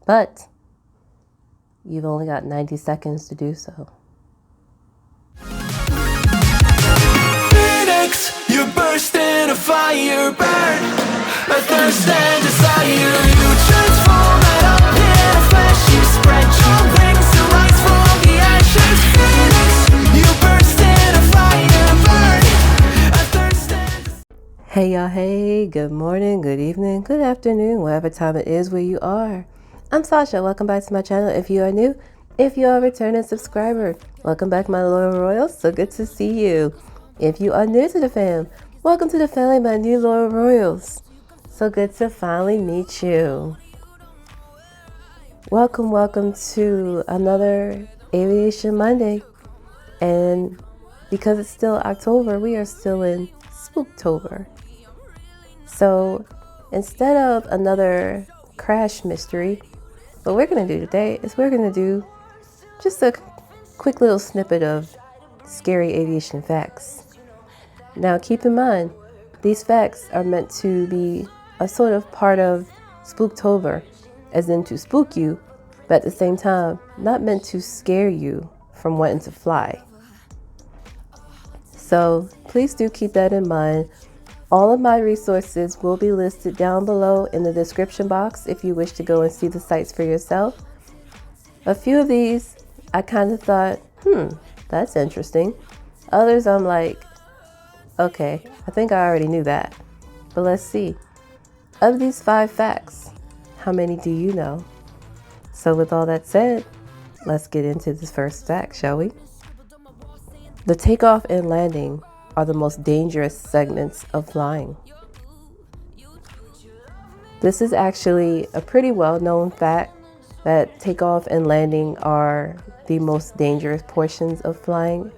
But you've only got 90 seconds to do so. Phoenix, you burst in a fire, burn a thirst and desire. You transform and up in a flash. You spread your wings to rise from the ashes. Phoenix, you burst in a fire, burn a thirst and Hey y'all, hey, good morning, good evening, good afternoon, whatever time it is where you are. I'm Sasha, welcome back to my channel. If you are new, if you are a returning subscriber, welcome back my loyal royals, so good to see you. If you are new to the fam, welcome to the family, my new loyal royals. So good to finally meet you. Welcome to another Aviation Monday. And because it's still October, we are still in Spooktober. So instead of another crash mystery, what we're going to do today is we're going to do just a quick little snippet of scary aviation facts. Now keep in mind, these facts are meant to be a sort of part of Spooktober, as in to spook you, but at the same time, not meant to scare you from wanting to fly. So please do keep that in mind. All of my resources will be listed down below in the description box if you wish to go and see the sites for yourself. A few of these, I kind of thought, that's interesting. Others, I'm like, okay, I think I already knew that. But let's see. Of these 5 facts, how many do you know? So with all that said, let's get into this first fact, shall we? The takeoff and landing are the most dangerous segments of flying. This is actually a pretty well-known fact that takeoff and landing are the most dangerous portions of flying,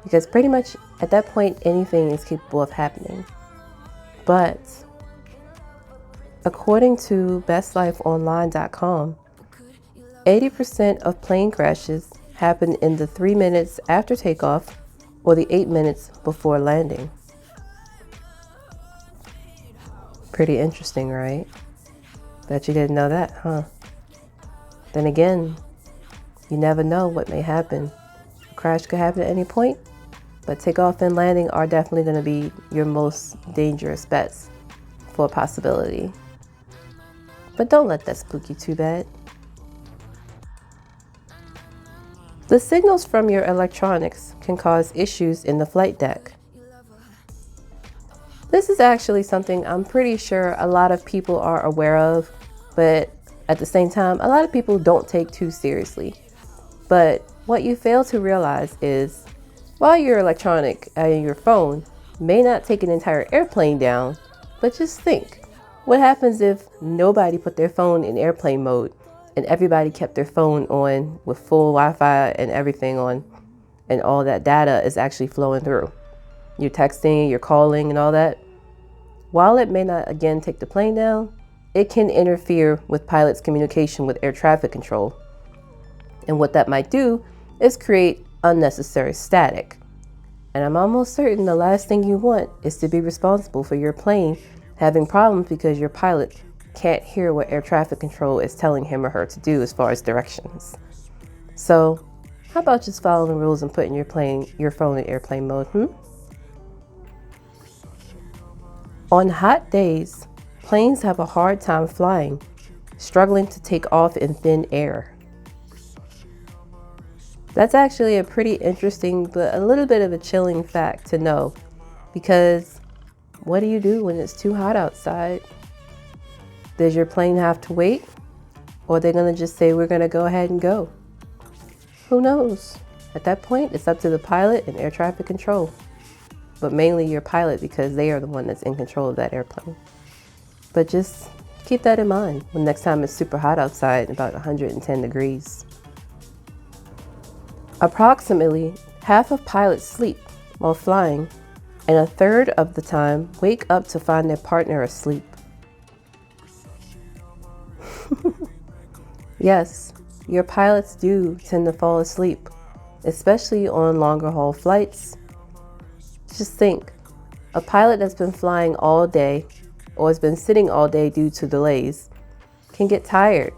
because pretty much at that point anything is capable of happening. But according to bestlifeonline.com, 80% of plane crashes happen in the 3 minutes after takeoff or the 8 minutes before landing. Pretty interesting, right? Bet you didn't know that, huh? Then again, you never know what may happen. A crash could happen at any point, but takeoff and landing are definitely going to be your most dangerous bets for a possibility. But don't let that spook you too bad. The signals from your electronics can cause issues in the flight deck. This is actually something I'm pretty sure a lot of people are aware of, but at the same time, a lot of people don't take too seriously. But what you fail to realize is, while your electronic and your phone may not take an entire airplane down, but just think, what happens if nobody put their phone in airplane mode and everybody kept their phone on with full Wi-Fi and everything on, and all that data is actually flowing through? You're texting, you're calling and all that. While it may not again take the plane down, it can interfere with pilots' communication with air traffic control. And what that might do is create unnecessary static. And I'm almost certain the last thing you want is to be responsible for your plane having problems because your pilot can't hear what air traffic control is telling him or her to do as far as directions. So how about just following the rules and putting your phone in airplane mode, On hot days, planes have a hard time flying, struggling to take off in thin air. That's actually a pretty interesting but a little bit of a chilling fact to know, because what do you do when it's too hot outside? Does your plane have to wait? Or are they going to just say, we're going to go ahead and go? Who knows? At that point, it's up to the pilot and air traffic control. But mainly your pilot, because they are the one that's in control of that airplane. But just keep that in mind when next time it's super hot outside, about 110 degrees. Approximately half of pilots sleep while flying, and a third of the time wake up to find their partner asleep. Yes, your pilots do tend to fall asleep, especially on longer haul flights. Just think, a pilot that's been flying all day or has been sitting all day due to delays can get tired.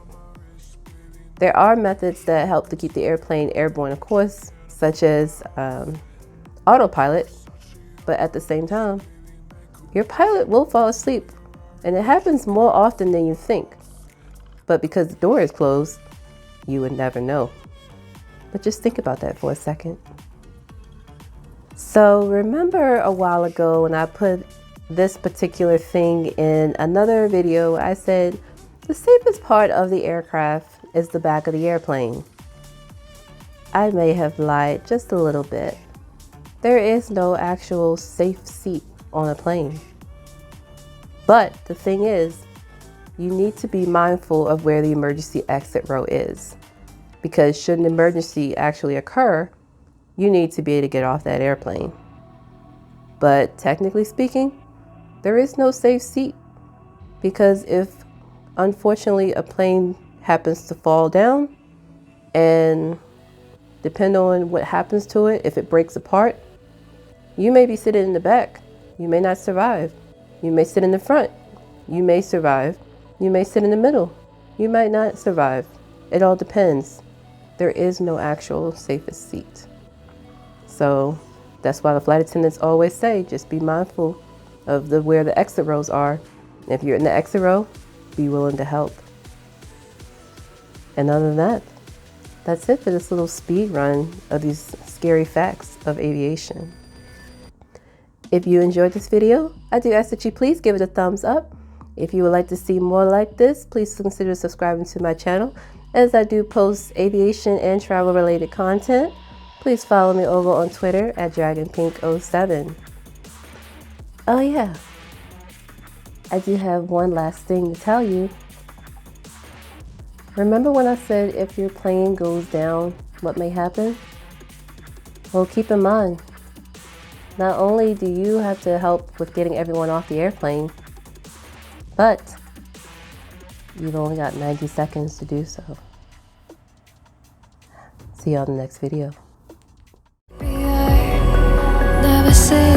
There are methods that help to keep the airplane airborne, of course, such as autopilot, but at the same time, your pilot will fall asleep, and it happens more often than you think. But because the door is closed, you would never know. But just think about that for a second. So remember a while ago when I put this particular thing in another video, I said the safest part of the aircraft is the back of the airplane. I may have lied just a little bit. There is no actual safe seat on a plane. But the thing is, you need to be mindful of where the emergency exit row is, because should an emergency actually occur, you need to be able to get off that airplane. But technically speaking, there is no safe seat, because if unfortunately a plane happens to fall down, and depending on what happens to it, if it breaks apart, you may be sitting in the back. You may not survive. You may sit in the front. You may survive. You may sit in the middle. You might not survive. It all depends. There is no actual safest seat. So that's why the flight attendants always say, just be mindful of where the exit rows are. If you're in the exit row, be willing to help. And other than that, that's it for this little speed run of these scary facts of aviation. If you enjoyed this video, I do ask that you please give it a thumbs up. If you would like to see more like this, please consider subscribing to my channel, as I do post aviation and travel related content. Please follow me over on Twitter at DragonPink07. Oh yeah, I do have one last thing to tell you. Remember when I said if your plane goes down, what may happen? Well, keep in mind, not only do you have to help with getting everyone off the airplane, but you've only got 90 seconds to do so. See you on the next video. Never say